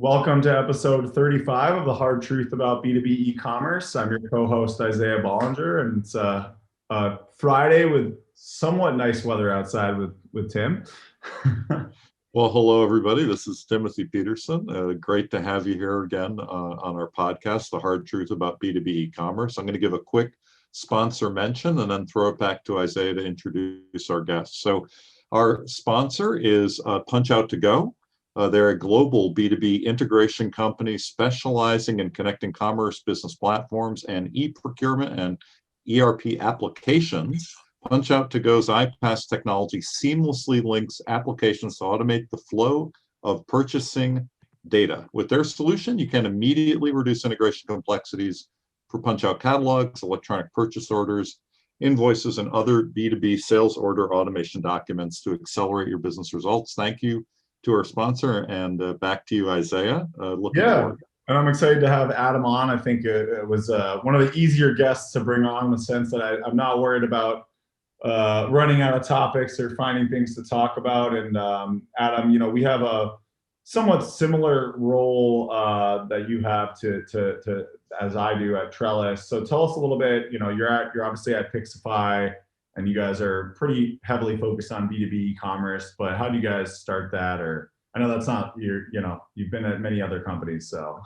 Welcome to episode 35 of the Hard Truth About B2B e-commerce. I'm your co-host, Isaiah Bollinger, and it's a Friday with somewhat nice weather outside with Tim. Well, hello, everybody. This is Timothy Peterson. Great to have you here again on our podcast, The Hard Truth About B2B e-commerce. I'm going to give a quick sponsor mention and then throw it back to Isaiah to introduce our guests. So our sponsor is PunchOut2Go. They're a global B2B integration company specializing in connecting commerce business platforms and e-procurement and ERP applications. PunchOut2Go's iPaaS technology seamlessly links applications to automate the flow of purchasing data. With their solution, you can immediately reduce integration complexities for PunchOut catalogs, electronic purchase orders, invoices, and other B2B sales order automation documents to accelerate your business results. Thank you to our sponsor, and back to you, Isaiah. Looking forward. And I'm excited to have Adam on. I think it was one of the easier guests to bring on in the sense that I'm not worried about running out of topics or finding things to talk about. And Adam, we have a somewhat similar role that you have to as I do at Trellis. So tell us a little bit. You're obviously at Pixafy, and you guys are pretty heavily focused on B2B e-commerce. But how do you guys start that? Or I know that's not you've been at many other companies, so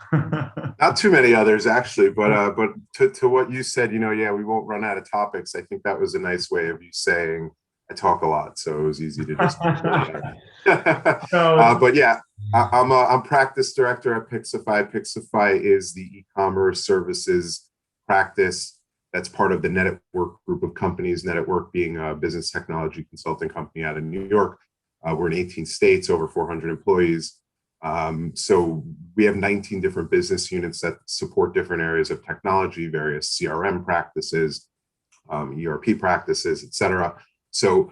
not too many others actually, but to what you said, we won't run out of topics. I think that was a nice way of you saying I talk a lot, so it was easy to just. But yeah, I'm practice director at Pixafy. Pixafy is the e-commerce services practice that's part of the Network group of companies. Network being a business technology consulting company out of New York. We're in 18 states, over 400 employees. So we have 19 different business units that support different areas of technology, various CRM practices, ERP practices, et cetera. So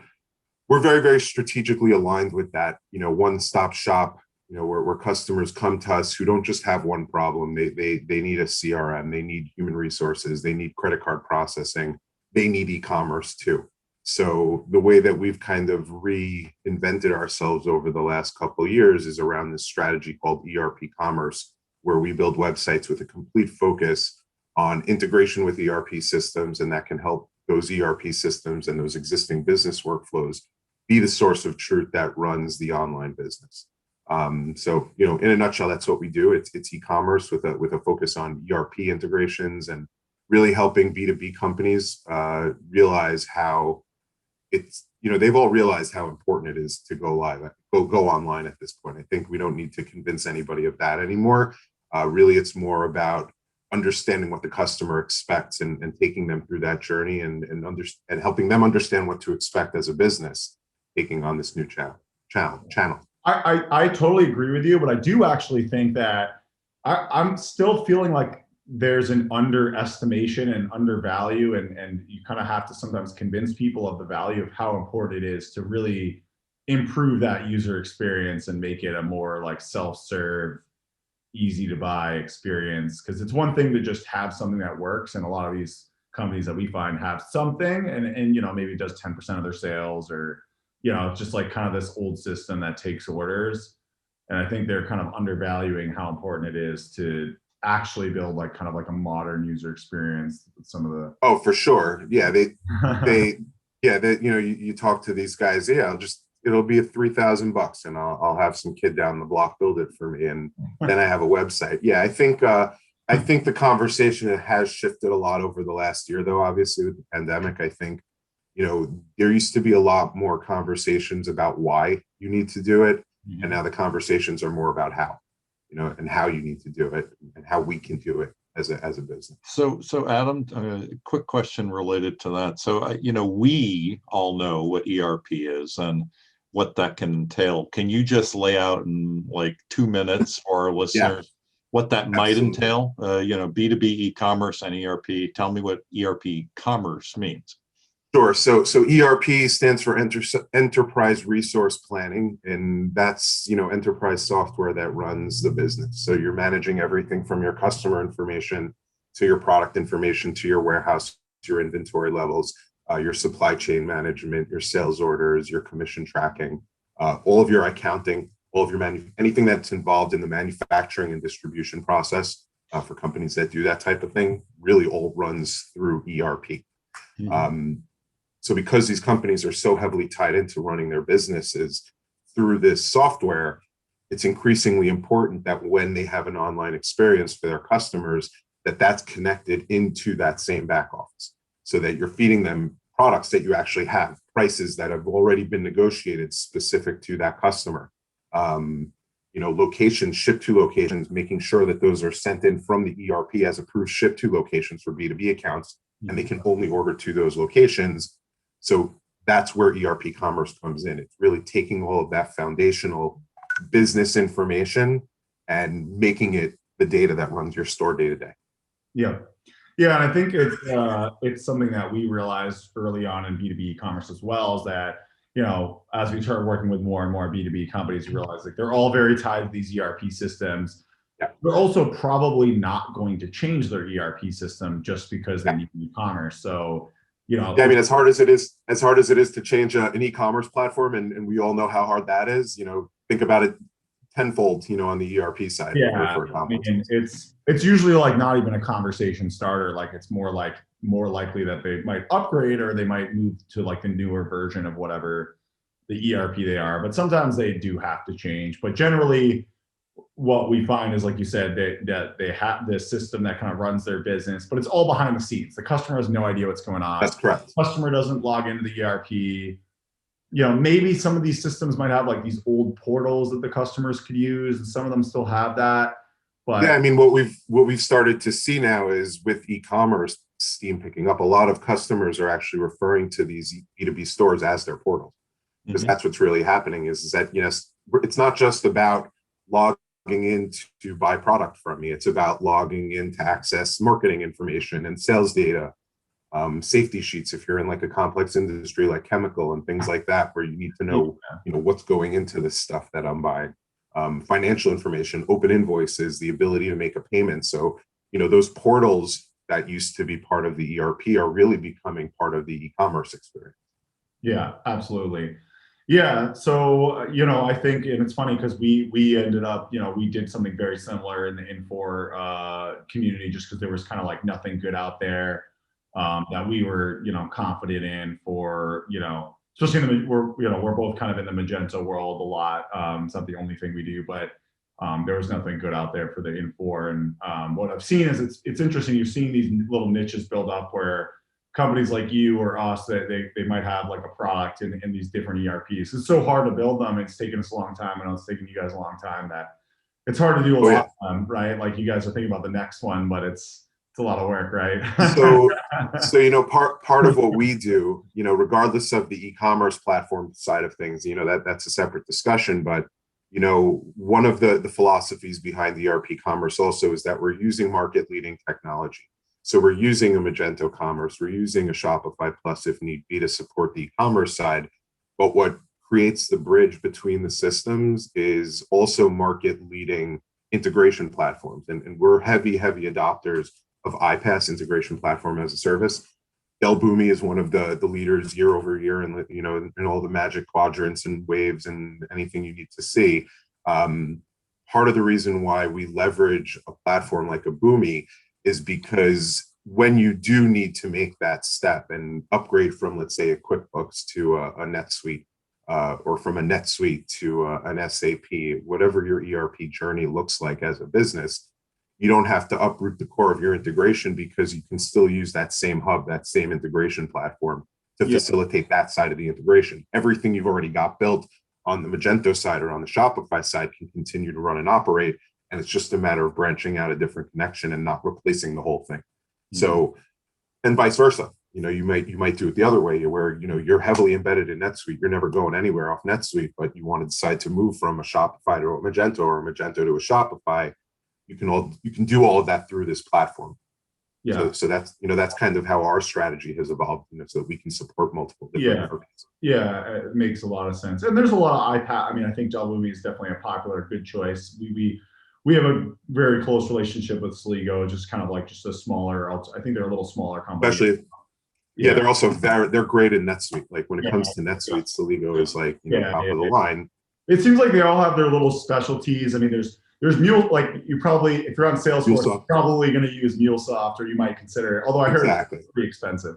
we're very, very strategically aligned with that, one-stop shop, where customers come to us who don't just have one problem. They need a CRM, they need human resources, they need credit card processing, they need e-commerce too. So the way that we've kind of reinvented ourselves over the last couple of years is around this strategy called erpCommerce, where we build websites with a complete focus on integration with ERP systems, and that can help those ERP systems and those existing business workflows be the source of truth that runs the online business. So, in a nutshell, that's what we do. It's e-commerce with a focus on ERP integrations and really helping B2B companies realize how they've all realized how important it is to go online at this point. I think we don't need to convince anybody of that anymore. Really, it's more about understanding what the customer expects and taking them through that journey and helping them understand what to expect as a business taking on this new channel. I totally agree with you, but I do actually think that I'm still feeling like there's an underestimation and undervalue, and you kind of have to sometimes convince people of the value of how important it is to really improve that user experience and make it a more like self-serve, easy to buy experience. Because it's one thing to just have something that works, and a lot of these companies that we find have something and maybe it does 10% of their sales, or it's just like kind of this old system that takes orders. And I think they're kind of undervaluing how important it is to actually build like kind of like a modern user experience with some of the. Oh, for sure. Yeah. You talk to these guys. Yeah, it'll be $3,000 and I'll have some kid down the block build it for me. And then I have a website. Yeah. I think the conversation has shifted a lot over the last year, though, obviously with the pandemic. I think, there used to be a lot more conversations about why you need to do it. Mm-hmm. And now the conversations are more about how, and how you need to do it and how we can do it as a business. So Adam, quick question related to that. So, we all know what ERP is and what that can entail. Can you just lay out in like 2 minutes for our listeners what that might entail? B2B e-commerce and ERP. Tell me what erpCommerce means. Sure. So ERP stands for Enterprise Resource Planning, and that's, enterprise software that runs the business. So you're managing everything from your customer information to your product information to your warehouse, to your inventory levels, your supply chain management, your sales orders, your commission tracking, all of your accounting, all of your anything that's involved in the manufacturing and distribution process for companies that do that type of thing really all runs through ERP. So because these companies are so heavily tied into running their businesses through this software, it's increasingly important that when they have an online experience for their customers, that's connected into that same back office, so that you're feeding them products that you actually have, prices that have already been negotiated specific to that customer. Locations, ship to locations, making sure that those are sent in from the ERP as approved ship to locations for B2B accounts, and they can only order to those locations. So that's where erpCommerce comes in. It's really taking all of that foundational business information and making it the data that runs your store day to day. Yeah. Yeah, and I think it's something that we realized early on in B2B e-commerce as well, is that, as we start working with more and more B2B companies, you realize like they're all very tied to these ERP systems. Yeah. They're also probably not going to change their ERP system just because they need e-commerce. So, I mean, as hard as it is to change an e-commerce platform, and we all know how hard that is, think about it tenfold, on the ERP side. Yeah, I mean, it's usually like not even a conversation starter. Like it's more likely that they might upgrade or they might move to like the newer version of whatever the ERP they are. But sometimes they do have to change. But generally, what we find is, like you said, that they have this system that kind of runs their business, but it's all behind the scenes. The customer has no idea what's going on. That's correct. The customer doesn't log into the ERP. Maybe some of these systems might have like these old portals that the customers could use, and some of them still have that. But yeah, I mean, what we've started to see now is with e-commerce steam picking up, a lot of customers are actually referring to these B2B stores as their portals, because that's what's really happening is that, it's not just about logging in to buy product from me. It's about logging in to access marketing information and sales data, safety sheets if you're in like a complex industry like chemical and things like that, where you need to know, what's going into this stuff that I'm buying. Financial information, open invoices, the ability to make a payment. So, those portals that used to be part of the ERP are really becoming part of the e-commerce experience. Yeah, absolutely. Yeah. So, I think, and it's funny because we ended up, we did something very similar in the Infor community, just because there was kind of like nothing good out there that we were, confident in for, especially we're both kind of in the Magento world a lot. It's not the only thing we do, but there was nothing good out there for the Infor. And what I've seen is it's interesting. You're seeing these little niches build up where companies like you or us, that they might have like a product in these different ERPs. It's so hard to build them. It's taken us a long time, and it's taken you guys a long time, that it's hard to do a lot of them, right? Like you guys are thinking about the next one, but it's a lot of work, right? So part of what we do, regardless of the e-commerce platform side of things, that's a separate discussion. But one of the philosophies behind the erpCommerce also is that we're using market leading technology. So we're using a Magento Commerce, we're using a Shopify Plus if need be to support the e-commerce side. But what creates the bridge between the systems is also market leading integration platforms. And we're heavy adopters of iPaaS, integration platform as a service. Boomi is one of the leaders year over year in all the magic quadrants and waves and anything you need to see. Part of the reason why we leverage a platform like a Boomi is because when you do need to make that step and upgrade from, let's say, a QuickBooks to a NetSuite, or from a NetSuite to an SAP, whatever your ERP journey looks like as a business, you don't have to uproot the core of your integration, because you can still use that same hub, that same integration platform to facilitate that side of the integration. Everything you've already got built on the Magento side or on the Shopify side can continue to run and operate. And it's just a matter of branching out a different connection and not replacing the whole thing. So, and vice versa, you might do it the other way, where, you're heavily embedded in NetSuite. You're never going anywhere off NetSuite, but you want to decide to move from a Shopify to a Magento, or a Magento to a Shopify. You can do all of that through this platform. Yeah. So that's, that's kind of how our strategy has evolved, so that we can support multiple different purposes. Yeah, it makes a lot of sense. And there's a lot of iPad. I mean, I think Boomi is definitely a popular, good choice. We have a very close relationship with Sligo, just kind of like just a smaller, I think they're a little smaller company. Especially, they're also they're great in NetSuite. Like when it comes to NetSuite, Sligo is like, top of the line. It seems like they all have their little specialties. I mean, there's Mule, like you probably, if you're on Salesforce, you're probably going to use MuleSoft, or you might consider it. Although I heard it's pretty expensive.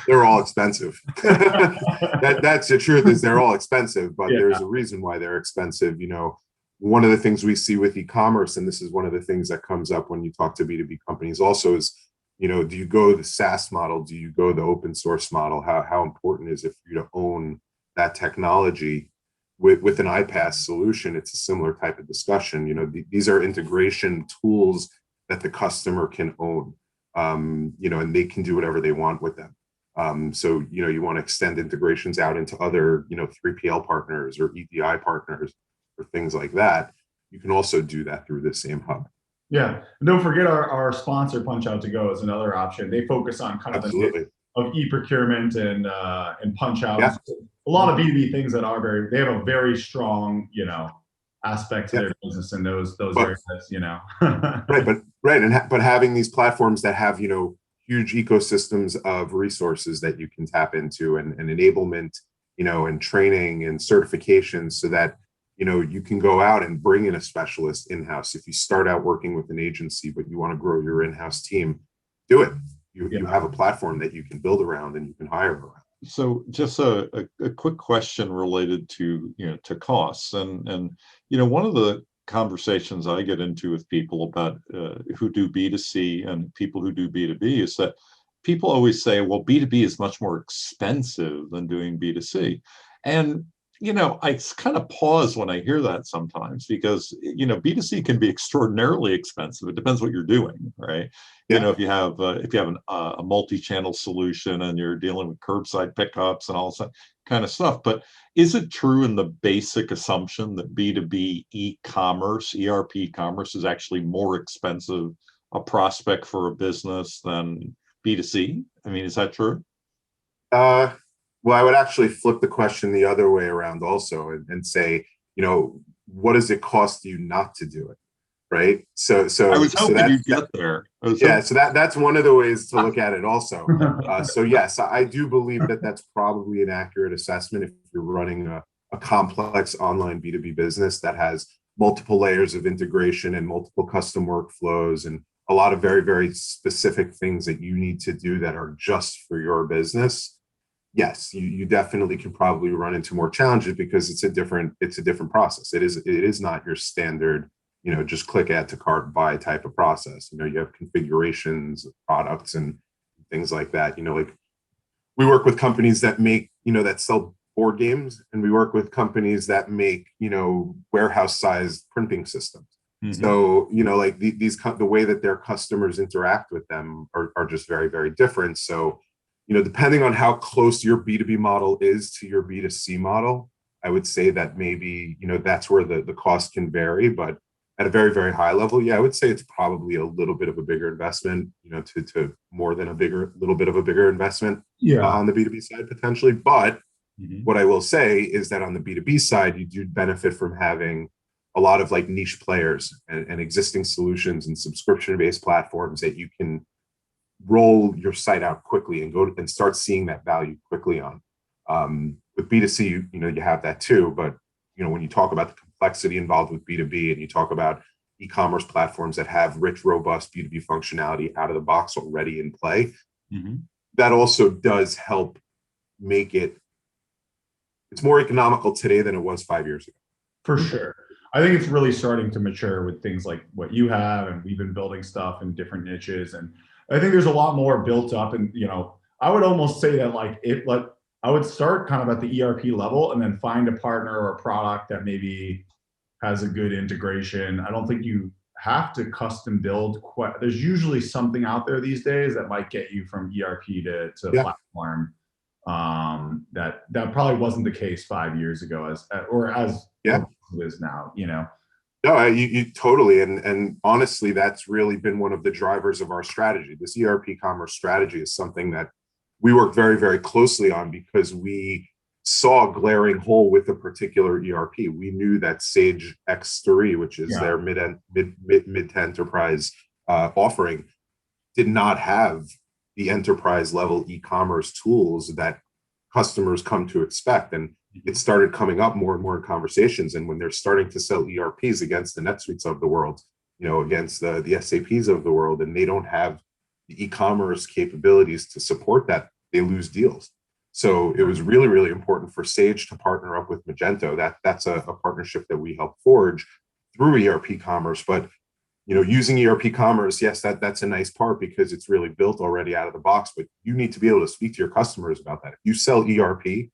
They're all expensive. That's the truth, is they're all expensive, but there's a reason why they're expensive. You know, one of the things we see with e-commerce, and this is one of the things that comes up when you talk to B2B companies also, is, you know, do you go the SaaS model? Do you go the open source model? How important is it for you to own that technology? With an iPaaS solution, it's a similar type of discussion. You know, these are integration tools that the customer can own, you know, and they can do whatever they want with them. So, you know, you want to extend integrations out into other, you know, 3PL partners or EDI partners or things like that. You can also do that through the same hub. Yeah, and don't forget our sponsor, Punch Out To Go, is another option. They focus on kind of the of e-procurement and Punch Out. Yeah. A lot of B2B things that are they have a very strong, you know, aspect to their business in those areas, you know. but having these platforms that have, you know, huge ecosystems of resources that you can tap into, and enablement, you know, and training and certifications, so that, you know, you can go out and bring in a specialist in-house. If you start out working with an agency, but you want to grow your in-house team, do it. You have a platform that you can build around and you can hire around. So just a quick question related to, you know, to costs, and you know, one of the conversations I get into with people about who do B2C and people who do B2B is that people always say, well, B2B is much more expensive than doing B2C. And you know, I kind of pause when I hear that sometimes, because, you know, B2C can be extraordinarily expensive. It depends what you're doing, right? Yeah. You know, if you have a multi-channel solution and you're dealing with curbside pickups and all that kind of stuff. But is it true in the basic assumption that B2B e-commerce, ERP commerce, is actually more expensive a prospect for a business than B2C? I mean, is that true? Well, I would actually flip the question the other way around also, and say, you know, what does it cost you not to do it, right? So I was hoping you'd get there. So that's one of the ways to look at it also. So yes, I do believe that that's probably an accurate assessment if you're running a complex online B2B business that has multiple layers of integration and multiple custom workflows and a lot of very, very specific things that you need to do that are just for your business. Yes, you definitely can probably run into more challenges because it's a different process. It is not your standard, you know, just click add to cart buy type of process. You know, you have configurations of products and things like that. You know, like we work with companies that make, you know, that sell board games, and we work with companies that make, you know, warehouse sized printing systems. Mm-hmm. So, you know, like the way that their customers interact with them are just very, very different. So, you know, depending on how close your B2B model is to your B2C model, I would say that maybe, you know, that's where the cost can vary. But at a very, very high level, yeah, I would say it's probably a little bit of a bigger investment, you know, to more than little bit of a bigger investment on the B2B side potentially. But what I will say is that on the B2B side, you do benefit from having a lot of like niche players and existing solutions and subscription-based platforms that you can roll your site out quickly and go and start seeing that value quickly on. With B2C, you know, you have that too, but you know, when you talk about the complexity involved with B2B and you talk about e-commerce platforms that have rich, robust B2B functionality out of the box already in play, that also does help make it's more economical today than it was 5 years ago. For sure. I think it's really starting to mature with things like what you have, and we've been building stuff in different niches, and I think there's a lot more built up. And, you know, I would almost say that I would start kind of at the ERP level and then find a partner or a product that maybe has a good integration. I don't think you have to custom build there's usually something out there these days that might get you from ERP to platform. That probably wasn't the case 5 years ago as it is now, you know. No, you totally. And honestly, that's really been one of the drivers of our strategy. This erpCommerce strategy is something that we work very, very closely on because we saw a glaring hole with a particular ERP. We knew that SageX3, which is their mid to enterprise offering, did not have the enterprise level e-commerce tools that customers come to expect. And it started coming up more and more in conversations. And when they're starting to sell ERPs against the NetSuites of the world, against the SAPs of the world, and they don't have the e-commerce capabilities to support that, they lose deals. So it was really, really important for Sage to partner up with Magento. That's a partnership that we help forge through erpCommerce. But using erpCommerce, yes, that's a nice part because it's really built already out of the box. But you need to be able to speak to your customers about that. If you sell ERP,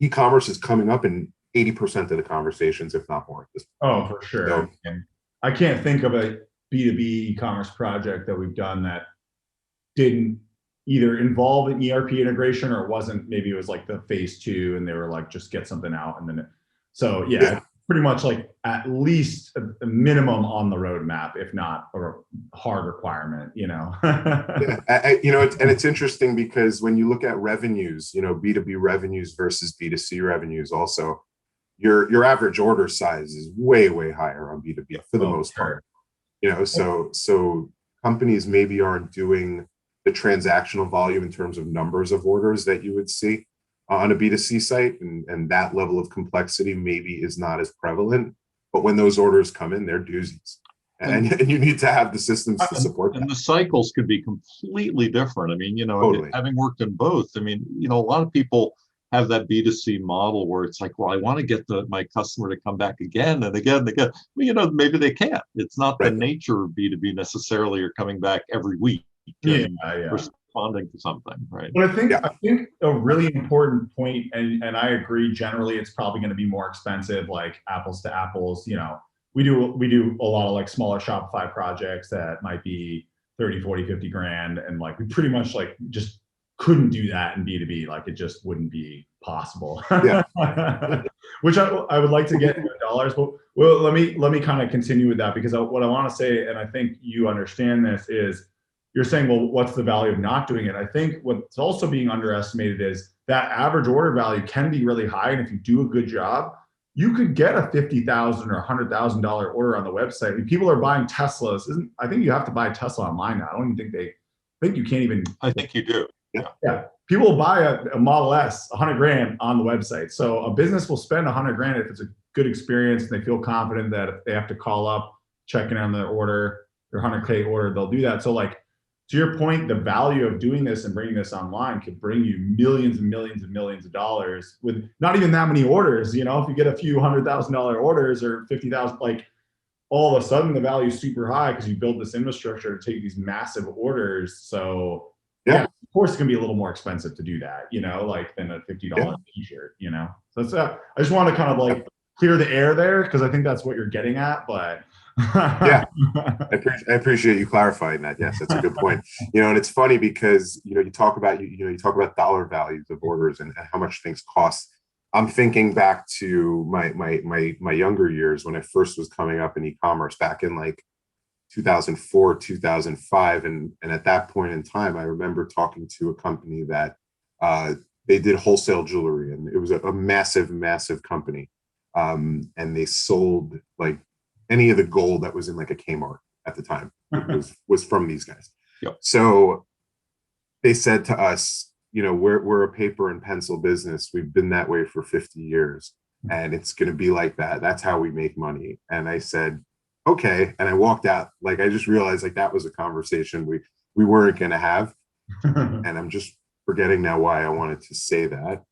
e-commerce is coming up in 80% of the conversations, if not more. At this point. Oh, for sure. So, and I can't think of a B2B e-commerce project that we've done that didn't either involve an ERP integration, or maybe it was like the phase 2 and they were like, just get something out. And then, yeah. Pretty much like at least a minimum on the roadmap, if not a hard requirement, Yeah, it's interesting because when you look at revenues, B2B revenues versus B2C revenues, also your average order size is way, way higher on B2B for the most part. So companies maybe aren't doing the transactional volume in terms of numbers of orders that you would see on a B2C site, and that level of complexity maybe is not as prevalent. But when those orders come in, they're doozies. And you need to have the systems to support that. And the cycles could be completely different. I mean, Totally. Having worked in both, I mean, a lot of people have that B2C model where it's like, well, I want to get my customer to come back again and again and again. Well, maybe they can't. It's not the nature of B2B necessarily. You're coming back every week. Responding to something, right? But I think a really important point, and I agree, generally it's probably going to be more expensive, like apples to apples. We do a lot of like smaller Shopify projects that might be 30, 40, 50 grand, and like we pretty much like just couldn't do that in B2B. Like it just wouldn't be possible. Which I would like to get into dollars, but let me kind of continue with that, because what I want to say, and I think you understand this, is you're saying, well, what's the value of not doing it? I think what's also being underestimated is that average order value can be really high. And if you do a good job, you could get a $50,000 or $100,000 order on the website. I mean, people are buying Teslas. I think you have to buy a Tesla online now. I don't even think you can't even. I think you do. Yeah. People will buy a Model S, 100 grand on the website. So a business will spend 100 grand if it's a good experience and they feel confident that if they have to call up, check in on their order, their 100K order, they'll do that. So like, to your point, the value of doing this and bringing this online could bring you millions and millions and millions of dollars with not even that many orders. If you get a few $100,000 orders or 50,000, like all of a sudden the value is super high because you build this infrastructure to take these massive orders. So yeah, of course it's gonna be a little more expensive to do that, like than a $50 t-shirt, So that's I just want to kind of like clear the air there, because I think that's what you're getting at, but I appreciate you clarifying that. Yes, that's a good point. And it's funny because you talk about dollar values of orders and how much things cost. I'm thinking back to my younger years when I first was coming up in e-commerce back in like 2004, 2005, and at that point in time, I remember talking to a company that they did wholesale jewelry, and it was a massive, massive company, and they sold like any of the gold that was in like a Kmart at the time was from these guys. Yep. So they said to us, we're a paper and pencil business. We've been that way for 50 years and it's going to be like that. That's how we make money. And I said, okay. And I walked out. Like, I just realized like that was a conversation we weren't going to have. And I'm just forgetting now why I wanted to say that.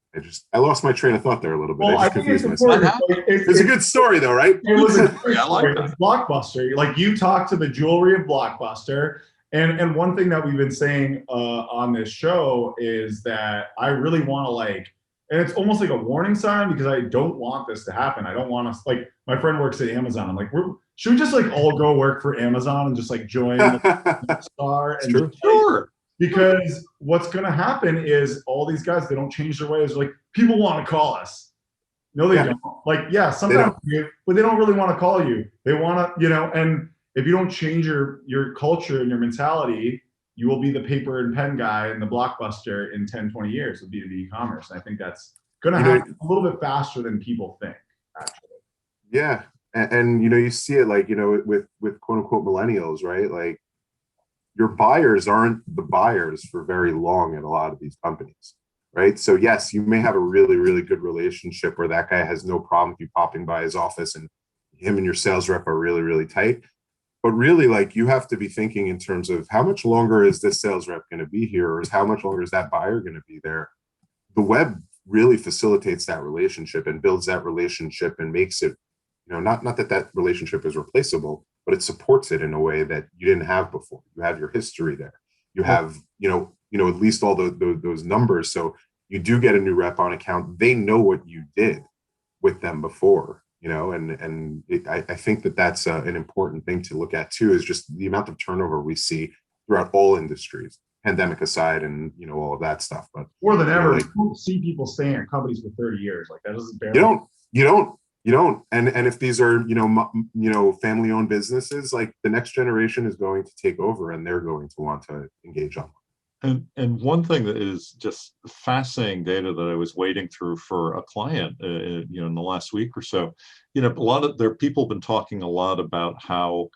I lost my train of thought there a little bit. Well, I confused myself. It's a good story though, right? It was a great story. It's Blockbuster. Like, you talked to the jewelry of Blockbuster. And one thing that we've been saying on this show is that I really want to and it's almost like a warning sign, because I don't want this to happen. I don't want us, like, my friend works at Amazon. I'm like, should we just like all go work for Amazon and just like join the Star? And sure. Because what's going to happen is all these guys, they don't change their ways. Like, people want to call us. No, they don't. Like, yeah, sometimes they do, but they don't really want to call you. They want to, and if you don't change your culture and your mentality, you will be the paper and pen guy in the Blockbuster in 10, 20 years with B2B e-commerce. And I think that's going to happen a little bit faster than people think, actually. Yeah. And you see it like, with quote unquote millennials, right? Like, your buyers aren't the buyers for very long at a lot of these companies, right? So yes, you may have a really, really good relationship where that guy has no problem with you popping by his office and him and your sales rep are really, really tight. But really, like, you have to be thinking in terms of how much longer is this sales rep going to be here, or how much longer is that buyer going to be there? The web really facilitates that relationship and builds that relationship and makes it, not that that relationship is replaceable, but it supports it in a way that you didn't have before. You have your history there. You have, at least all those numbers. So you do get a new rep on account. They know what you did with them before. I think that that's an important thing to look at too, is just the amount of turnover we see throughout all industries, pandemic aside, and all of that stuff. But more than ever, you don't see people staying at companies for 30 years. Like, that doesn't barely. You don't. And if these are family owned businesses, like, the next generation is going to take over and they're going to want to engage on. And one thing that is just fascinating data that I was wading through for a client, in the last week or so, people have been talking a lot about how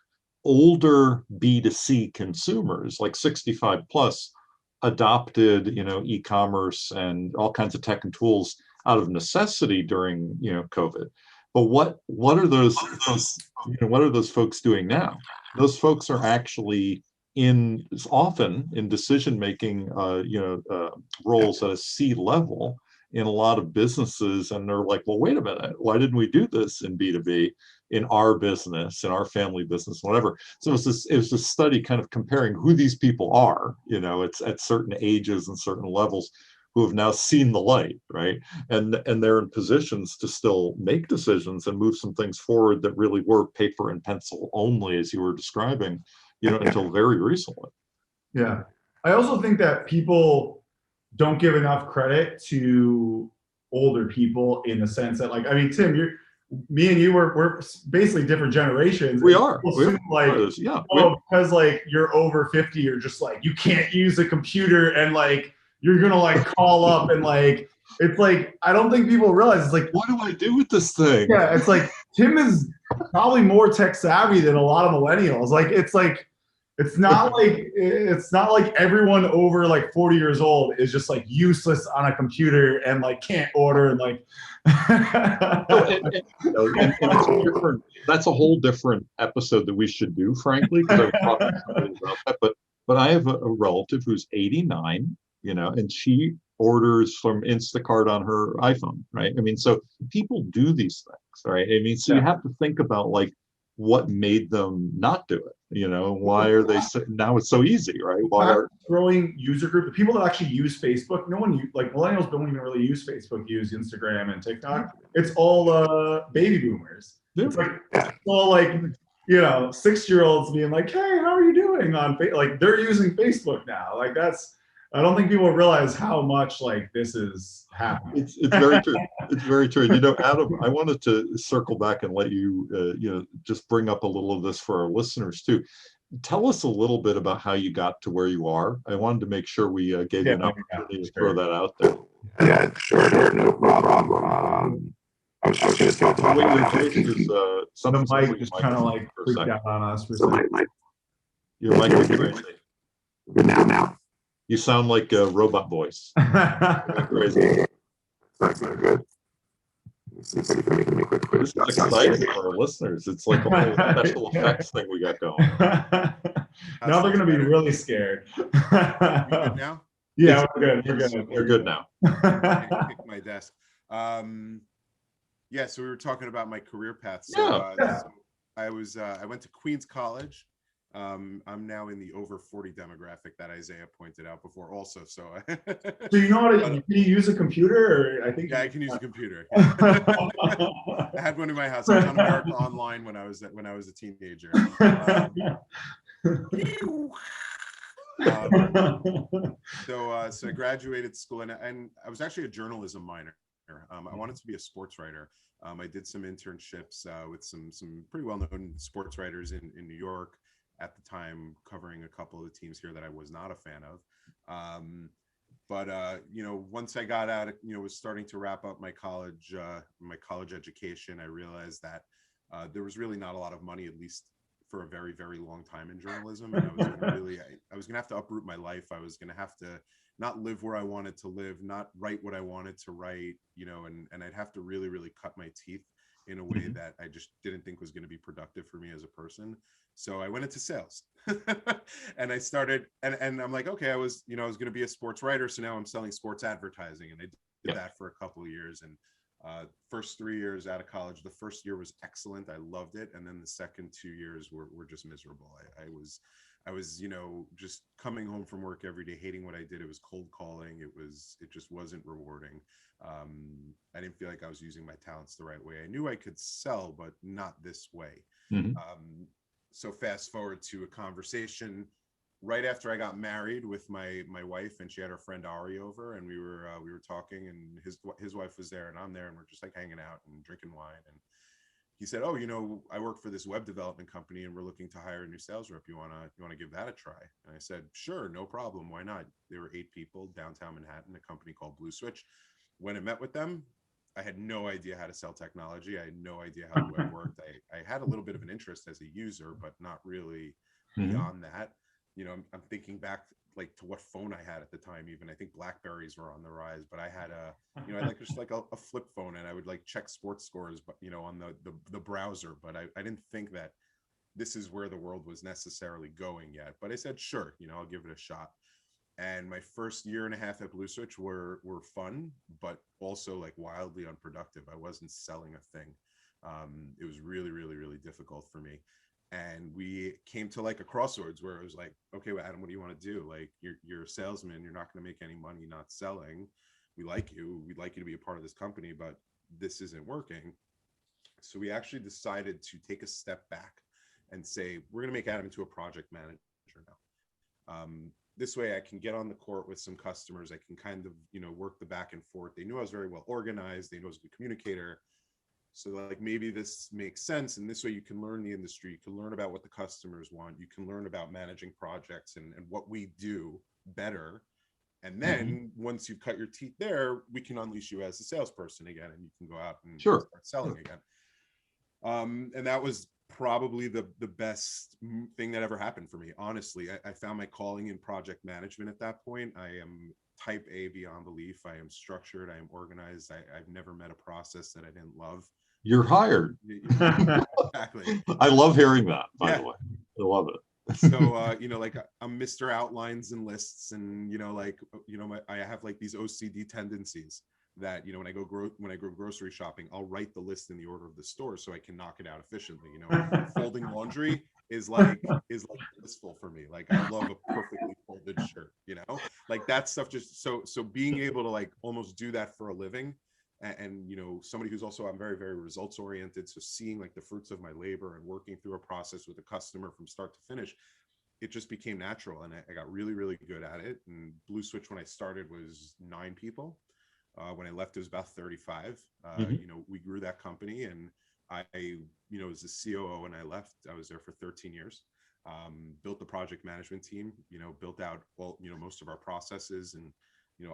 older B2C consumers, like 65 plus, adopted, e-commerce and all kinds of tech and tools out of necessity during, COVID. But what are those folks doing now? Those folks are actually often in decision-making, roles at a C level in a lot of businesses, and they're like, well, wait a minute, why didn't we do this in B2B, in our business, in our family business, whatever? So it was this study kind of comparing who these people are, it's at certain ages and certain levels, who have now seen the light, right? And they're in positions to still make decisions and move some things forward that really were paper and pencil only, as you were describing, until very recently. Yeah. I also think that people don't give enough credit to older people, in the sense that, like, I mean, Tim, me and you we're basically different generations. We are. Because like you're over 50, you're just like, you can't use a computer, and like you're gonna like call up and like, it's like, I don't think people realize, it's like, what do I do with this thing? Yeah, it's like Tim is probably more tech savvy than a lot of millennials. Like, it's not like everyone over like 40 years old is just like useless on a computer and like can't order and like. That's a whole different episode that we should do, frankly, because I was talking to somebody about that. But I have a relative who's 89, and she orders from Instacart on her iPhone, right? I mean, so people do these things, right? I mean, so you have to think about, like, what made them not do it? Why are they now? It's so easy, right? Why are growing user group? The people that actually use Facebook, no one like millennials don't even really use Facebook. Use Instagram and TikTok. It's all baby boomers. It's like all like 6-year-olds being like, "Hey, how are you doing on Facebook?" Like, they're using Facebook now. Like, that's. I don't think people realize how much like this is happening. It's very true. It's very true. Adam, I wanted to circle back and let you, just bring up a little of this for our listeners too. Tell us a little bit about how you got to where you are. I wanted to make sure we gave you an opportunity to throw that out there. Yeah, sure, no problem. I was just talking about your voice is the mic just kind of like freaked out on us for a second. Your mic is crazy. Now. You sound like a robot voice. Crazy. That's not good. This is exciting for our listeners. It's like a whole special effects thing we got going. Now they're going to be really scared. You good now? Yeah, we're good. We're good now. I picked my desk. Yeah, so we were talking about my career path. So, so I went to Queens College. I'm now in the over 40 demographic that Isaiah pointed out before also. So so you know how to, can you use a computer? Or I think I can use a computer. I had one in my house. I was on America Online when I was a teenager. So I graduated school and I was actually a journalism minor. I wanted to be a sports writer. I did some internships with some pretty well-known sports writers in New York at the time, covering a couple of the teams here that I was not a fan of. But once I got out, was starting to wrap up my college education, I realized that there was really not a lot of money, at least for a very, very long time in journalism. And I was going to have to uproot my life. I was going to have to not live where I wanted to live, not write what I wanted to write, and I'd have to really, really cut my teeth in a way that I just didn't think was going to be productive for me as a person. So I went into sales and I started, and I'm like, okay, I was going to be a sports writer. So now I'm selling sports advertising, and I did that for a couple of years. And first 3 years out of college, the first year was excellent. I loved it. And then the second 2 years were just miserable. I was, just coming home from work every day, hating what I did. It was cold calling. It just wasn't rewarding. I didn't feel like I was using my talents the right way. I knew I could sell, but not this way. So fast forward to a conversation right after I got married with my wife, and she had her friend Ari over, and we were talking, and his wife was there, and I'm there, and we're just like hanging out and drinking wine. And he said, "Oh, I work for this web development company, and we're looking to hire a new sales rep. You wanna give that a try?" And I said, "Sure, no problem. Why not?" There were 8 people downtown Manhattan, a company called Blue Switch. When I met with them, I had no idea how to sell technology. I had no idea how the web worked. I had a little bit of an interest as a user, but not really beyond that. I'm thinking back like to what phone I had at the time. Even I think Blackberries were on the rise, but I had I had like just like a flip phone, and I would like check sports scores, but on the browser. But I didn't think that this is where the world was necessarily going yet. But I said, sure, I'll give it a shot. And my first year and a half at Blue Switch were fun, but also like wildly unproductive. I wasn't selling a thing. It was really, really, really difficult for me. And we came to like a crossroads where it was like, okay, well, Adam, what do you want to do? Like, you're a salesman. You're not going to make any money not selling. We like you. We'd like you to be a part of this company, but this isn't working. So we actually decided to take a step back and say, we're going to make Adam into a project manager now. This way I can get on the court with some customers. I can kind of, work the back and forth. They knew I was very well organized. They knew I was a good communicator. So like, maybe this makes sense. And this way you can learn the industry. You can learn about what the customers want. You can learn about managing projects and what we do better. And then once you've cut your teeth there, we can unleash you as a salesperson again, and you can go out and start selling again. And that was probably the best thing that ever happened for me. Honestly, I found my calling in project management at that point. I am type A beyond belief. I am structured. I am organized. I've never met a process that I didn't love. You're hired. Exactly. I love hearing that, by the way. I love it. So, like I'm Mr. Outlines and lists, and, I have like these OCD tendencies that, when I go grocery shopping, I'll write the list in the order of the store so I can knock it out efficiently. Folding laundry is like blissful for me. Like, I love a perfectly folded shirt, like that stuff. Just so being able to like almost do that for a living, and somebody who's also, I'm very, very results oriented. So seeing like the fruits of my labor and working through a process with a customer from start to finish, it just became natural, and I got really, really good at it. And Blue Switch, when I started, was 9 people. When I left, it was about 35. We grew that company, and I was the COO when I left. I was there for 13 years. Built the project management team, built out most of our processes. And,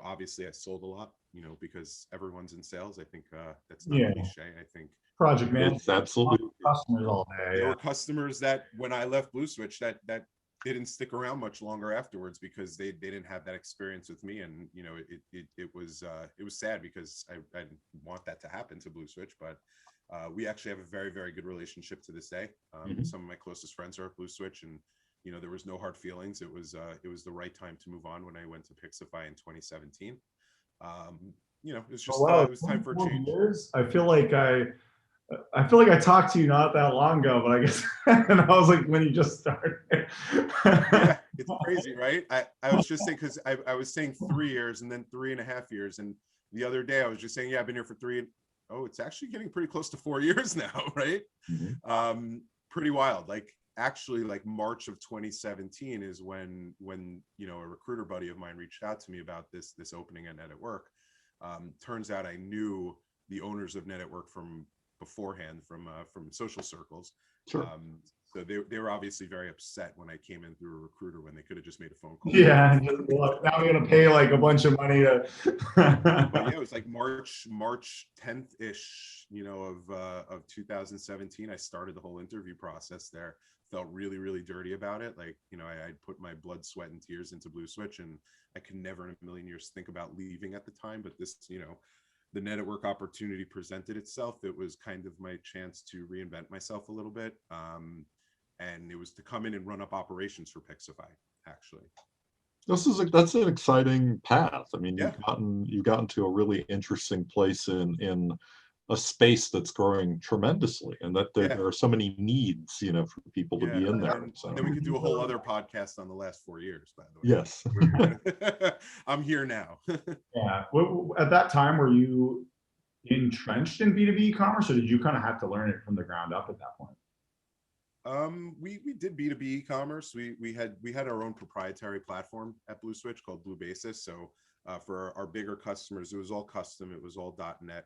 obviously I sold a lot, because everyone's in sales. I think that's not a cliche. I think project management, it's absolutely customers all day. There were customers that when I left Blue Switch that didn't stick around much longer afterwards, because they didn't have that experience with me. And it was sad, because I didn't want that to happen to Blue Switch. But we actually have a very, very good relationship to this day. Some of my closest friends are at Blue Switch, and there was no hard feelings. It was the right time to move on when I went to Pixafy in 2017. It was just it was time for a change. Years. I feel like I talked to you not that long ago, but I guess and I was like, when you just started. Yeah, it's crazy, right? I was just saying, because I was saying 3 years and then 3.5 years, and the other day I was just saying, I've been here for 3. Oh, it's actually getting pretty close to 4 years now, right? Pretty wild. Like, actually, like March of 2017 is when a recruiter buddy of mine reached out to me about this opening at Net at Work. Turns out I knew the owners of Net at Work from beforehand, from social circles. Sure. So they were obviously very upset when I came in through a recruiter when they could have just made a phone call. Yeah, and just, look, now I'm gonna pay like a bunch of money to. But yeah, it was like March 10th ish, of 2017. I started the whole interview process there. Felt really, really dirty about it. Like, I'd put my blood, sweat, and tears into Blue Switch, and I could never in a million years think about leaving at the time. But this, the network opportunity presented itself. It was kind of my chance to reinvent myself a little bit. And it was to come in and run up operations for Pixafy, actually. That's an exciting path. I mean, Yeah. you've gotten to a really interesting place in a space that's growing tremendously, and that there are so many needs, for people to be in there. And then we could do a whole other podcast on the last 4 years, by the way. Yes. I'm here now. Yeah. At that time, were you entrenched in B2B e-commerce, or did you kind of have to learn it from the ground up at that point? We did B2B e-commerce. We had our own proprietary platform at Blue Switch called Blue Basis. So for our bigger customers, it was all custom. It was all .NET.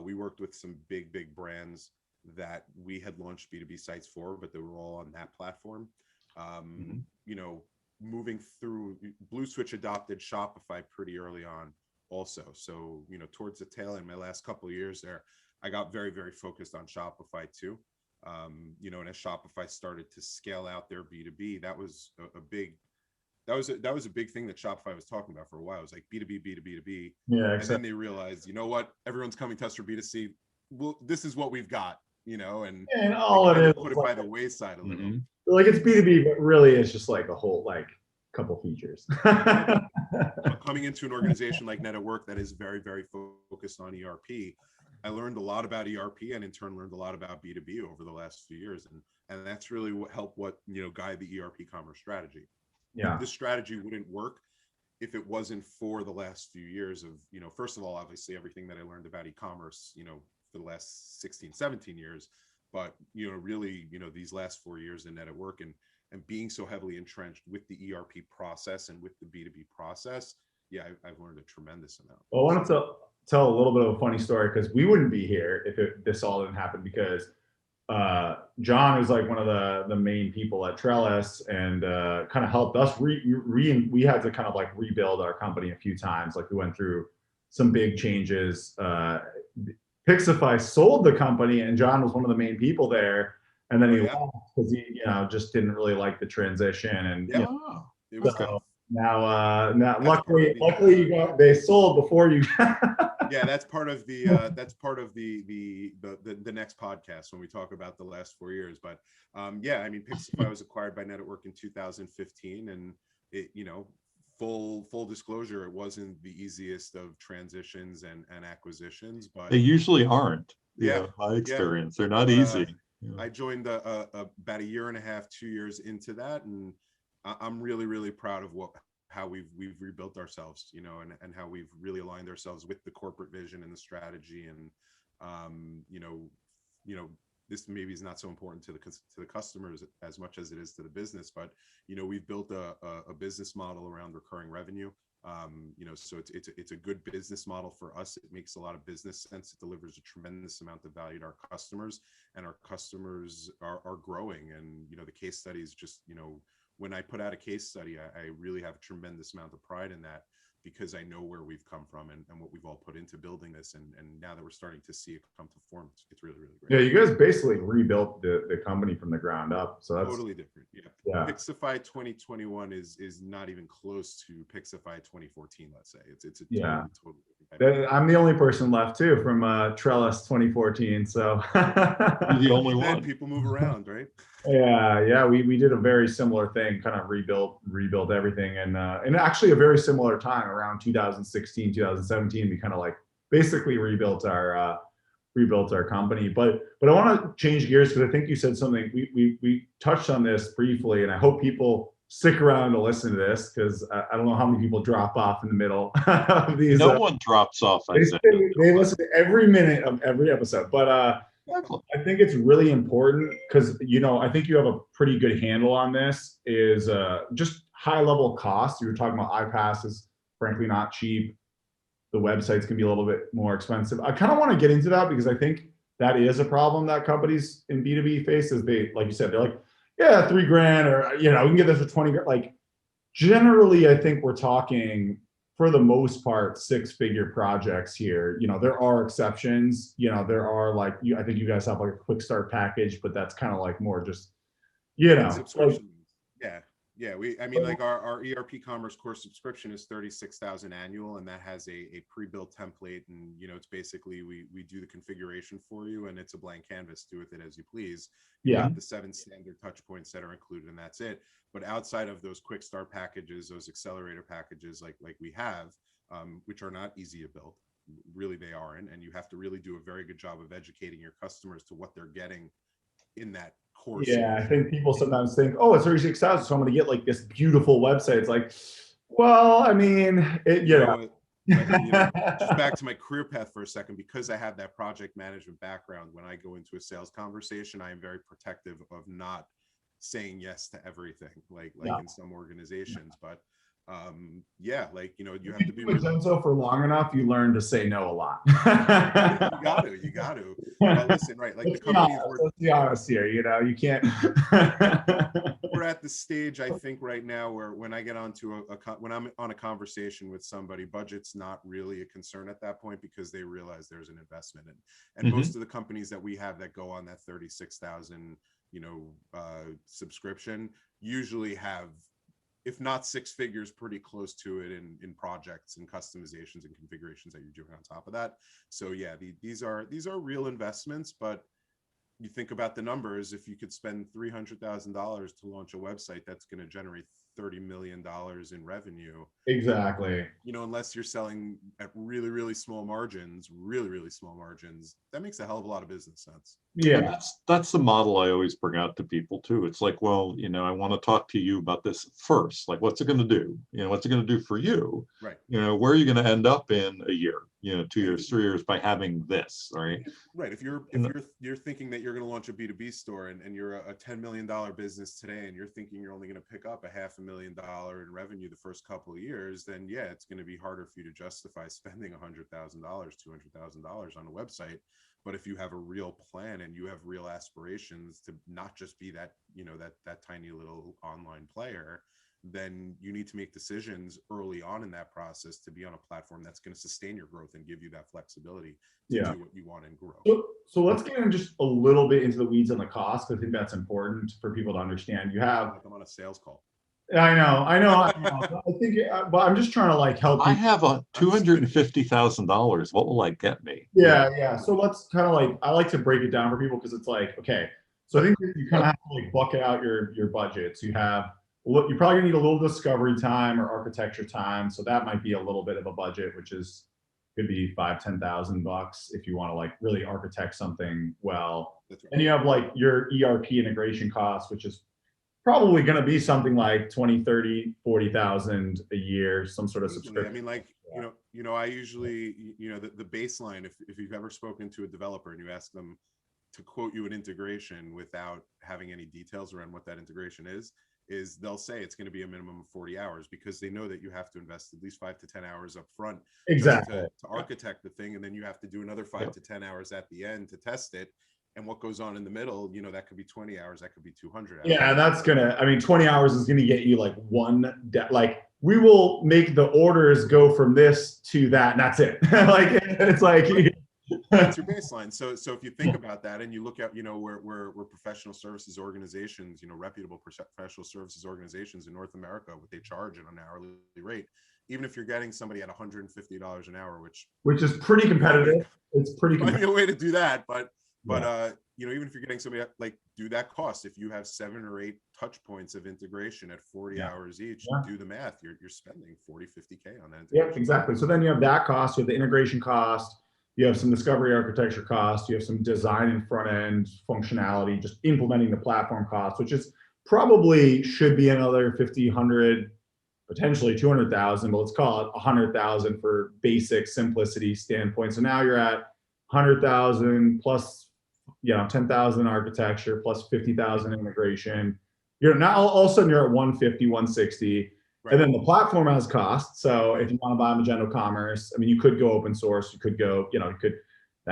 We worked with some big brands that we had launched B2B sites for, but they were all on that platform. Moving through, Blue Switch adopted Shopify pretty early on also. So, towards the tail end, my last couple of years there, I got very, very focused on Shopify too. And as Shopify started to scale out their B2B, that was a big thing that Shopify was talking about for a while. It was like B2B, B2B. Yeah, exactly. And then they realized, you know what, everyone's coming to us for B2C. Well, this is what we've got, and all it is put it by the wayside a little. Like it's B2B, but really it's just like a whole couple features. Coming into an organization like Net at Work that is very, very focused on ERP, I learned a lot about ERP, and in turn learned a lot about B2B over the last few years. And that's really what helped guide the ERP commerce strategy. Yeah. This strategy wouldn't work if it wasn't for the last few years of, first of all, obviously everything that I learned about e-commerce, for the last 16, 17 years, but, really, these last 4 years in Net at Work and being so heavily entrenched with the ERP process and with the B2B process. Yeah, I've learned a tremendous amount. Well, I wanted to tell a little bit of a funny story, because we wouldn't be here if this all didn't happen, because John is like one of the main people at Trellis, and kind of helped us we had to kind of like rebuild our company a few times. Like we went through some big changes. Pixafy sold the company, and John was one of the main people there, and then he left because he just didn't really like the transition. And it was so now luckily they sold before you. Yeah, that's part of the next podcast when we talk about the last 4 years. But Pixafy was acquired by Net at Work in 2015, and it, full disclosure, it wasn't the easiest of transitions and acquisitions, but they usually aren't. My experience, they're not easy. I joined about a year and a half, 2 years into that, and I'm really, really proud of how we've rebuilt ourselves, and how we've really aligned ourselves with the corporate vision and the strategy. And this maybe is not so important to the customers as much as it is to the business, but we've built a business model around recurring revenue. So it's a good business model for us. It makes a lot of business sense. It delivers a tremendous amount of value to our customers, and our customers are growing. And the case studies, just when I put out a case study, I really have a tremendous amount of pride in that, because I know where we've come from and what we've all put into building this. And now that we're starting to see it come to form, it's really, really great. Yeah, you guys basically rebuilt the company from the ground up. So that's totally different. Yeah. Pixafy 2021 is not even close to Pixafy 2014, let's say. It's a totally different. I'm the only person left too from Trellis 2014. So you're the only one. People move around, right? Yeah. We did a very similar thing, kind of rebuilt everything, and actually a very similar time around 2016, 2017. We kind of like basically rebuilt our company. But I want to change gears, because I think you said something. We touched on this briefly, and I hope people stick around to listen to this, because I don't know how many people drop off in the middle of these. No one drops off. They listen to every minute of every episode, but I think it's really important, because I think you have a pretty good handle on this. Is just high level costs. You were talking about iPass is frankly not cheap. The websites can be a little bit more expensive. I kind of want to get into that, because I think that is a problem that companies in B2B face. Is they, like you said, they're like, yeah, $3,000, or, we can get this for 20 grand. Like, generally, I think we're talking, for the most part, six-figure projects here. There are exceptions. There are, like, I think you guys have like a quick start package, but that's kind of like more just, subscription. Yeah. Yeah, I mean, like our erpCommerce course subscription is 36,000 annual, and that has a pre-built template, and it's basically we do the configuration for you, and it's a blank canvas. Do with it as you please. You got the 7 standard touch points that are included, and that's it. But outside of those quick start packages, those accelerator packages, like we have, which are not easy to build, really they aren't, and you have to really do a very good job of educating your customers to what they're getting in that course. Yeah, I think people sometimes think, oh, it's 36,000, so I'm going to get like this beautiful website. It's like, well, I mean, just back to my career path for a second, because I have that project management background. When I go into a sales conversation, I am very protective of not saying yes to everything, like in some organizations. But you have to be Magento for long enough, you learn to say no a lot. you got to. Well, listen, right? Like the companies. Let's be honest here. You can't. We're at the stage, I think, right now where when I get onto when I'm on a conversation with somebody, budget's not really a concern at that point, because they realize there's an investment in. And most of the companies that we have that go on that 36,000, subscription usually have, if not 6 figures, pretty close to it in projects and customizations and configurations that you're doing on top of that. So yeah, these are real investments, but you think about the numbers. If you could spend $300,000 to launch a website that's going to generate $30 million in revenue. Exactly. Unless you're selling at really, really small margins, that makes a hell of a lot of business sense. Yeah. That's the model I always bring out to people too. It's like, well, I want to talk to you about this first. Like, what's it going to do? What's it going to do for you? Right. Where are you going to end up in a year, 2 years, 3 years by having this, right? Right. If you're thinking that you're going to launch a B2B store and you're a $10 million business today, and you're thinking you're only going to pick up $500,000 in revenue the first couple of years, then yeah, it's going to be harder for you to justify spending $100,000, $200,000 on a website. But if you have a real plan and you have real aspirations to not just be that, that tiny little online player, then you need to make decisions early on in that process to be on a platform that's going to sustain your growth and give you that flexibility to do what you want and grow. So let's get in just a little bit into the weeds on the cost, because I think that's important for people to understand. I'm on a sales call. I know. I think, but I'm just trying to like help. I have a $250,000. What will I get me? Yeah. So let's kind of like, I like to break it down for people, because it's like, okay, so I think you kind of have to like bucket out your budgets. You probably gonna need a little discovery time or architecture time. So that might be a little bit of a budget, which could be $5,000-$10,000 if you want to like really architect something well. Right. And you have like your ERP integration costs, which is probably going to be something like 20, 30, 40,000 a year, some sort of subscription. I mean, like, I usually, the baseline, if you've ever spoken to a developer and you ask them to quote you an integration without having any details around what that integration is they'll say it's going to be a minimum of 40 hours, because they know that you have to invest at least 5 to 10 hours up front exactly to architect the thing. And then you have to do another 5 to 10 hours at the end to test it. And what goes on in the middle, that could be 20 hours, that could be 200 hours. Yeah, 20 hours is going to get you like like, we will make the orders go from this to that, and that's it. Like, it's like, that's your baseline. So if you think about that and you look at, we're professional services organizations, reputable professional services organizations in North America, what they charge at an hourly rate, even if you're getting somebody at $150 an hour, which is pretty competitive. It's pretty competitive. Might be a way to do that, but even if you're getting somebody like, do that cost, if you have 7 or 8 touch points of integration at 40 hours each, do the math, you're spending 40, 50K on that. Yeah, exactly. So then you have that cost, you have the integration cost, you have some discovery architecture cost, you have some design and front end functionality, just implementing the platform cost, which is probably should be another 50, 100, potentially 200,000, but let's call it 100,000 for basic simplicity standpoint. So now you're at 100,000 plus 10,000 architecture plus 50,000 integration. You're now all of a sudden you're at 150, 160. Right. And then the platform has costs. So if you want to buy Magento Commerce, I mean, you could go open source, you could go, now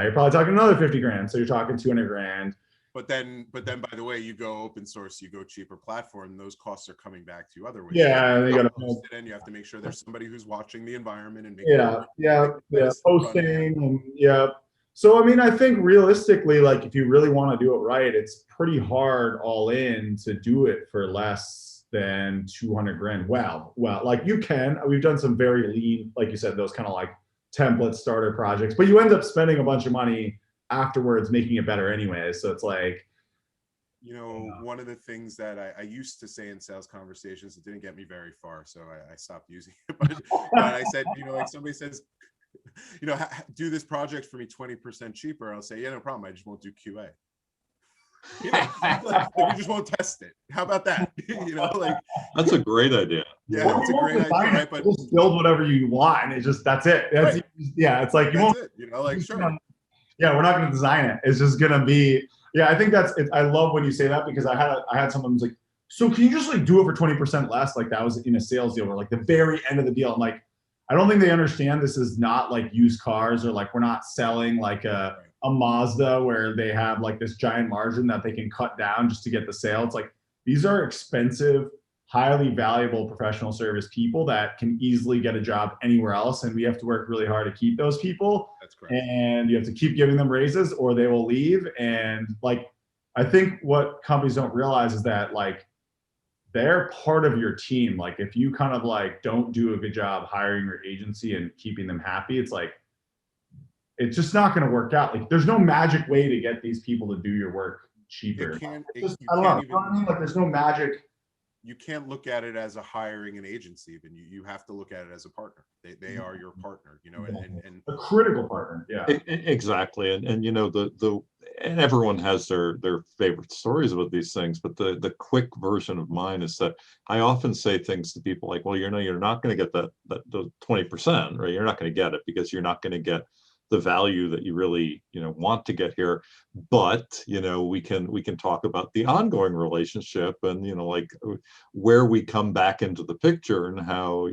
you're probably talking another 50 grand. So you're talking 200 grand. But then, by the way, you go open source, you go cheaper platform, those costs are coming back to you other ways. Yeah, you you gotta post it, and you have to make sure there's somebody who's watching the environment and making posting and So I mean, I think realistically, like if you really want to do it right, it's pretty hard all in to do it for less than 200 grand. Well, like you can. We've done some very lean, like you said, those kind of like template starter projects, but you end up spending a bunch of money afterwards making it better anyway. So it's like, one of the things that I used to say in sales conversations, it didn't get me very far, so I stopped using it. But I said, like somebody says, do this project for me 20% cheaper. I'll say, yeah, no problem. I just won't do QA. Like, we just won't test it. How about that? Like that's a great idea. Yeah, it's a great idea, right? But just build whatever you want, and that's it. Right. Yeah, it's like you won't. Like sure. Yeah, we're not going to design it. It's just going to be. Yeah, I think that's it. I love when you say that, because I had someone who's like, so can you just like do it for 20% less? Like that was in a sales deal, where like the very end of the deal, I'm like, I don't think they understand this is not like used cars, or like we're not selling like a Mazda where they have like this giant margin that they can cut down just to get the sale. It's like, these are expensive, highly valuable professional service people that can easily get a job anywhere else. And we have to work really hard to keep those people. That's correct. And you have to keep giving them raises or they will leave. And like, I think what companies don't realize is that like, they're part of your team. Like if you kind of like don't do a good job hiring your agency and keeping them happy, it's like, it's just not going to work out. Like there's no magic way to get these people to do your work cheaper. I don't know. You know what I mean? Like there's no magic. You can't look at it as a hiring an agency, even you have to look at it as a partner. They are your partner, and a critical partner. Yeah, exactly. And and everyone has their favorite stories about these things, but the quick version of mine is that I often say things to people like, well, you're not going to get the 20%, right? You're not going to get it because you're not going to get the value that you really want to get here, but we can talk about the ongoing relationship and like where we come back into the picture and how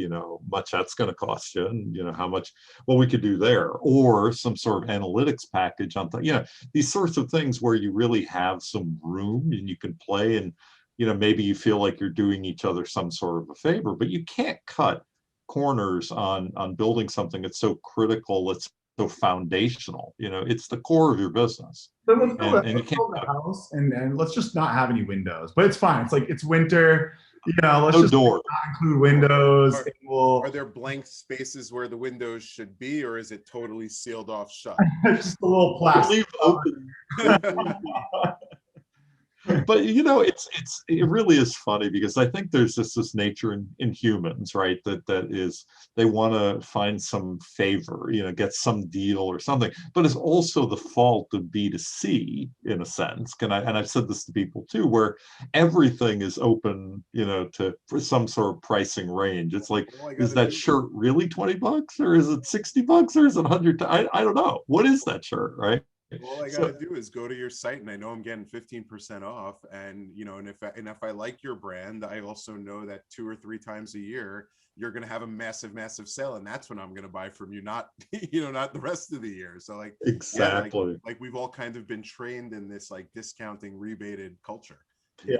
much that's going to cost you, and how much what we could do there, or some sort of analytics package on these sorts of things where you really have some room and you can play, and maybe you feel like you're doing each other some sort of a favor, but you can't cut corners on building something that's so critical, it's so foundational. It's the core of your business. So let's build a house and let's just not have any windows. But it's fine. It's like it's winter. Let's just not include windows. Are there blank spaces where the windows should be, or is it totally sealed off shut? Just a little plastic. Leave open. But it really is funny, because I think there's just this nature in humans, right? That is, they want to find some favor, get some deal or something. But it's also the fault of B2C in a sense. And I've said this to people too, where everything is open, for some sort of pricing range. It's like, is that shirt really $20, or is it $60, or is it $100? I don't know. What is that shirt, right? All I gotta do is go to your site, and I know I'm getting 15% off. And and if I like your brand, I also know that 2 or 3 times a year you're gonna have a massive sale, and that's when I'm gonna buy from you, not not the rest of the year. So like exactly, yeah, like we've all kind of been trained in this like discounting, rebated culture.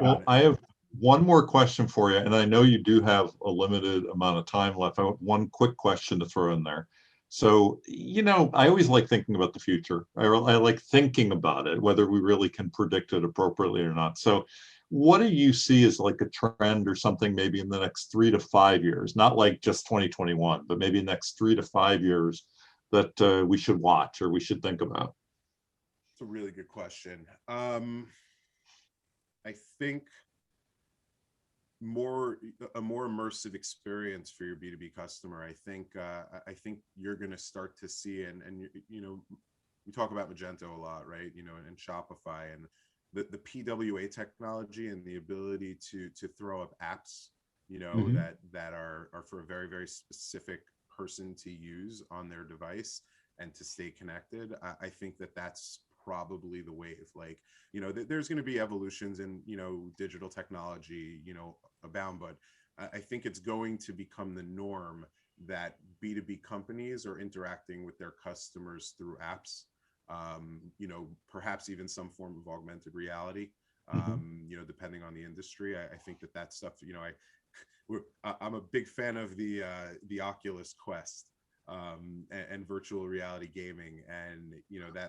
Well, I have one more question for you, and I know you do have a limited amount of time left. I have one quick question to throw in there. So, I always like thinking about the future. I like thinking about it, whether we really can predict it appropriately or not. So what do you see as like a trend or something maybe in the next 3 to 5 years, not like just 2021, but maybe next 3 to 5 years that we should watch or we should think about? It's a really good question. I think a more immersive experience for your B2B customer. I think you're going to start to see, and we talk about Magento a lot, right? And Shopify, and the PWA technology and the ability to throw up apps, that are for a very, very specific person to use on their device and to stay connected. I think that's probably the wave. Like, there's going to be evolutions in, digital technology, abound, but I think it's going to become the norm that B2B companies are interacting with their customers through apps. perhaps even some form of augmented reality, depending on the industry. I think that stuff, I'm a big fan of the Oculus Quest and virtual reality gaming, and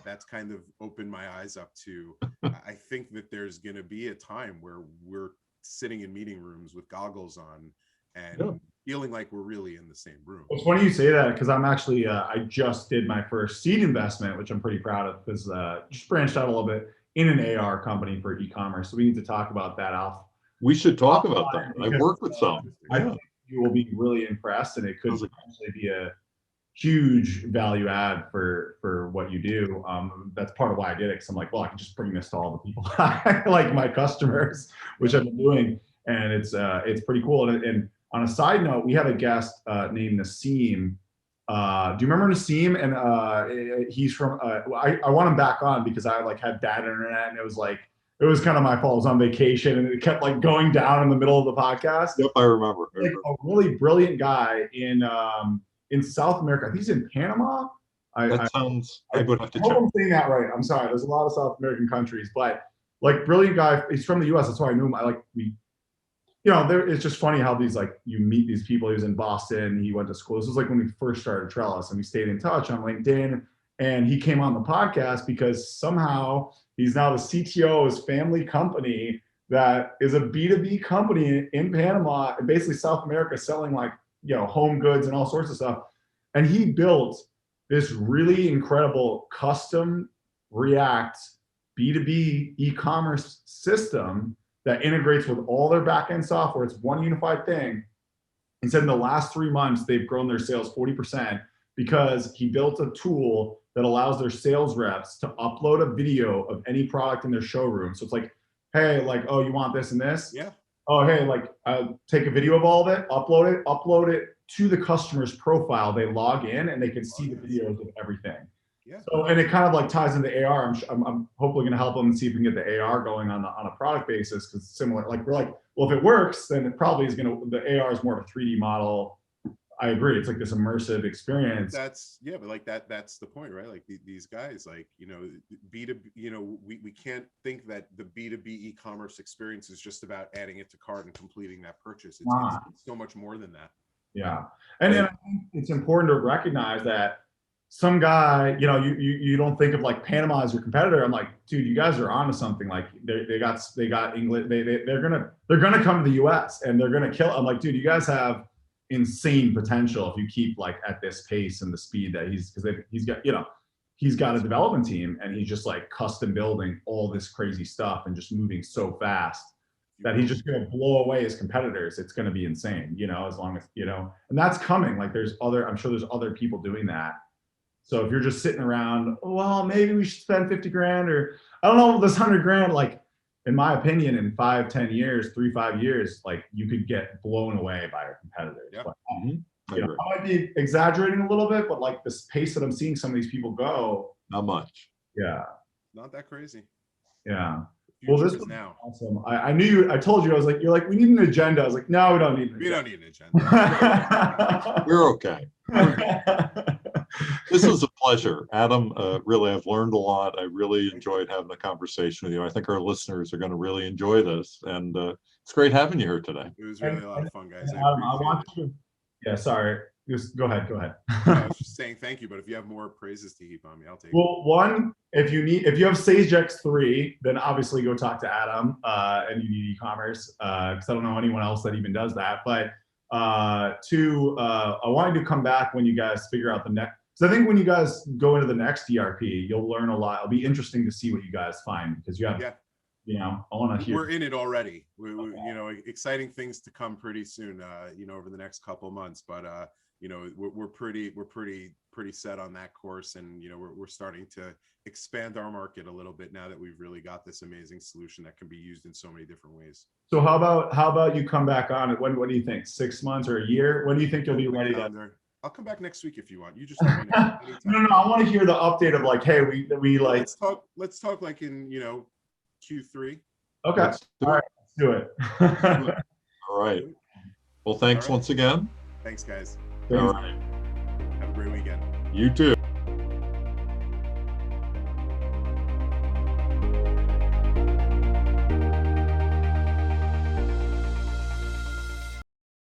that's kind of opened my eyes up to. I think that there's going to be a time where we're sitting in meeting rooms with goggles on and feeling like we're really in the same room. It's funny you say that, because I'm actually I just did my first seed investment, which I'm pretty proud of, because just branched out a little bit in an AR company for e-commerce. So we need to talk about that off. We should talk about that. I've worked with some. I think you will be really impressed, and it could potentially be a huge value add for what you do. That's part of why I did it, because I'm like, well, I can just bring this to all the people like my customers, which I've been doing, and it's pretty cool. And on a side note, we had a guest named Nassim. Do you remember Nassim? And he's from. I want him back on because I had bad internet, and it was kind of my fault. I was on vacation, and it kept going down in the middle of the podcast. Yep, I remember. A really brilliant guy in South America. I think he's in Panama. I would have to check. I hope I'm saying that right. I'm sorry. There's a lot of South American countries, but brilliant guy. He's from the U.S. That's why I knew him. It's just funny how these you meet these people. He was in Boston. He went to school. This was when we first started Trellis, and we stayed in touch on LinkedIn. And he came on the podcast because somehow he's now the CTO of his family company that is a B2B company in Panama, basically South America, selling home goods and all sorts of stuff. And he built this really incredible custom React B2B e-commerce system that integrates with all their backend software. It's one unified thing. He said in the last 3 months, they've grown their sales 40% because he built a tool that allows their sales reps to upload a video of any product in their showroom. So it's hey, oh, you want this and this? Yeah. Oh, hey, take a video of all of it, upload it to the customer's profile. They log in and they can see the videos of everything. Yeah. So, and it kind of ties into AR. I'm hopefully going to help them and see if we can get the AR going on a product basis, because it's similar. We're well, if it works, then it probably is the AR is more of a 3D model. I agree. It's this immersive experience. That's that's the point, right? These guys, B2B, we can't think that the B2B e-commerce experience is just about adding it to cart and completing that purchase. It's so much more than that. Yeah. And I think it's important to recognize that some guy, you don't think of Panama as your competitor. I'm dude, you guys are onto something. They got English. They're gonna come to the US and they're gonna kill. I'm dude, you guys have insane potential if you keep at this pace and the speed that he's got a development team, and he's just custom building all this crazy stuff and just moving so fast that he's just going to blow away his competitors. It's going to be insane, as long as, and that's coming. I'm sure there's other people doing that. So if you're just sitting around, well, maybe we should spend 50 grand, or I don't know, this 100 grand, in my opinion, in 5-10 years, 3-5 years, you could get blown away by your competitors. Yeah. But, I might be exaggerating a little bit, but this pace that I'm seeing some of these people go. Not much. Yeah. Not that crazy. Yeah. Well, this is now awesome. I knew you. I told you. I was you're we need an agenda. I was no, we don't need an agenda. We don't need an agenda. We're okay. This is a pleasure, Adam. Really, I've learned a lot. I really enjoyed having a conversation with you. I think our listeners are going to really enjoy this, and it's great having you here today. It was really a lot of fun, guys. Adam, I want to. Yeah, sorry. Just go ahead. I was just saying thank you, but if you have more praises to heap on me, I'll take it. Well, one, if you have SageX3, then obviously go talk to Adam, and you need e-commerce, because I don't know anyone else that even does that. But two, I wanted to come back when you guys figure out the next. So I think when you guys go into the next ERP, you'll learn a lot. It'll be interesting to see what you guys find, because you have, I want to hear. We're in it already. We exciting things to come pretty soon. Over the next couple of months. But we're pretty set on that course, and we're starting to expand our market a little bit now that we've really got this amazing solution that can be used in so many different ways. So how about you come back on it? What do you think? 6 months or a year? When do you think you'll be ready to? I'll come back next week if you want. You just let me know. No. I want to hear the update of hey, we Let's talk in Q3. Okay. All right. Let's do it. All right. Well, thanks once again. Thanks, guys. All right. Have a great weekend. You too.